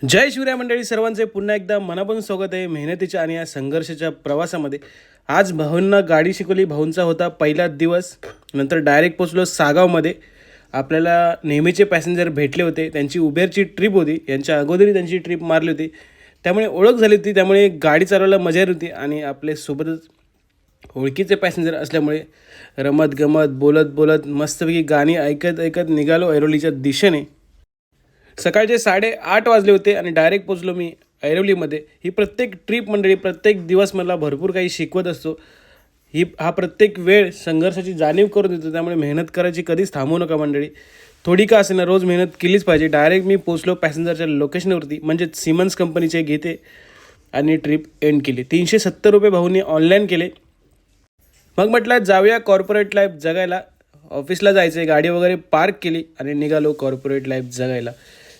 जय शिवराय मंडळी, सर्वांचे पुन्हा एकदा मनापासून स्वागत आहे मेहनतीच्या आणि या संघर्षाच्या प्रवासामध्ये. आज भाऊंना गाडी शिकवली. भाऊंचा होता पहिला दिवस. नंतर डायरेक्ट पोचलो सागावमध्ये. आपल्याला नेहमीचे पॅसेंजर भेटले होते. त्यांची उबेरची ट्रिप होती. यांच्या अगोदरही त्यांची ट्रिप मारली होती, त्यामुळे ओळख झाली होती. त्यामुळे गाडी चालवायला मजा येत होती आणि आपले सोबतच ओळखीचे पॅसेंजर असल्यामुळे रमत गमत बोलत बोलत मस्तपैकी गाणी ऐकत ऐकत निघालो ऐरोलीच्या दिशेने. सकाळचे 8:30 वाजले होते आणि डायरेक्ट पोचलो मी ऐरोलीमध्ये. ही प्रत्येक ट्रिप मंडळी, प्रत्येक दिवस मला भरपूर काही शिकवत असतो. हा प्रत्येक वेळ संघर्षाची जाणीव करून देतो. त्यामुळे मेहनत करायची कधीच थांबवू नका मंडळी. थोडी का असेना रोज मेहनत केलीच पाहिजे. डायरेक्ट मी पोचलो पॅसेंजरच्या लोकेशनवरती, म्हणजे सिमन्स कंपनीचे घेते आणि ट्रिप एंड केली. 370 रुपये भाऊंनी ऑनलाईन केले. मग म्हटलं जाऊया कॉर्पोरेट लाईफ जगायला. ऑफिसला जायचं, गाडी वगैरे पार्क केली आणि निघालो कॉर्पोरेट लाईफ जगायला.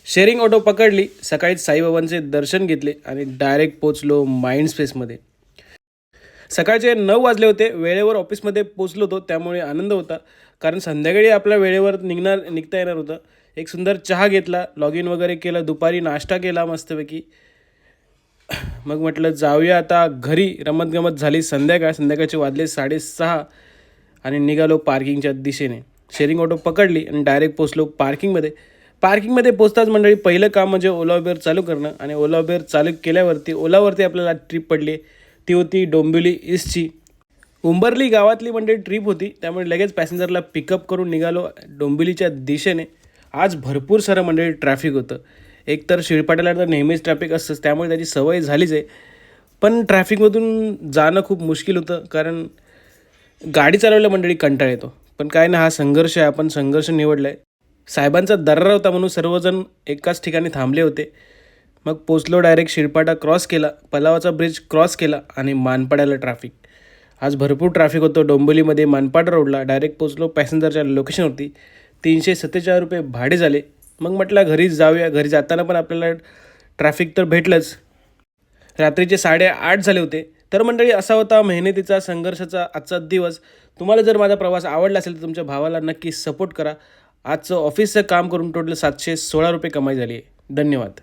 शेअरिंग ऑटो पकडली. सकाळी साईबाबांचे दर्शन घेतले आणि डायरेक्ट पोचलो माइंड स्पेसमध्ये. सकाळचे 9 वाजले होते. वेळेवर ऑफिसमध्ये पोचलो होतो, त्यामुळे आनंद होता. कारण संध्याकाळी आपल्या वेळेवर निघता येणार होतं. एक सुंदर चहा घेतला, लॉग इन वगैरे केलं, दुपारी नाश्ता केला मस्तपैकी. मग म्हटलं जाऊया आता घरी. रमतगमत झाली. संध्याकाळचे वाजले 6:30 आणि निघालो पार्किंगच्या दिशेने. शेअरिंग ऑटो पकडली आणि डायरेक्ट पोचलो पार्किंगमध्ये पोचताच मंडळी पहिलं काम म्हणजे ओला उबेर चालू करणं. आणि ओला उबेर चालू केल्यावरती ओलावरती आपल्याला ट्रिप पडली. ती होती डोंबिवली ईस्टची. उंबरली गावातली मंडळी ट्रिप होती, त्यामुळे लगेच पॅसेंजरला पिकअप करून निघालो डोंबिवलीच्या दिशेने. आज भरपूर सारं मंडळी ट्रॅफिक होतं. एकतर शिळपाट्याला तर नेहमीच ट्रॅफिक असतंच, त्यामुळे त्याची सवय झालीच आहे. पण ट्रॅफिकमधून जाणं खूप मुश्किल होतं, कारण गाडी चालवायला मंडळी कंटाळा येतो. पण काय ना, हा संघर्ष आहे. आपण संघर्ष निवडला आहे. साहेबांचा दर्रा होता म्हणून सर्वजण एकाच ठिकाणी थांबले होते. मग पोचलो. डायरेक्ट शिळपाटा क्रॉस केला, पलावाचा ब्रिज क्रॉस केला आणि मानपाड्याला ट्रॅफिक. आज भरपूर ट्रॅफिक होतं डोंबिवलीमध्ये. मानपाडा रोडला डायरेक्ट पोचलो पॅसेंजरच्या लोकेशनवरती. 347 रुपये भाडे झाले. मग म्हटलं घरीच जाऊया. घरी जाताना पण आपल्याला ट्रॅफिक तर भेटलंच. रात्रीचे 8:30 झाले होते. तर मंडळी असा होता मेहनतीचा संघर्षाचा आजचा दिवस. तुम्हाला जर माझा प्रवास आवडला असेल तर तुमच्या भावाला नक्की सपोर्ट करा. आजचं ऑफिसचं काम करून टोटल 716 रुपये कमाई झाली आहे. धन्यवाद.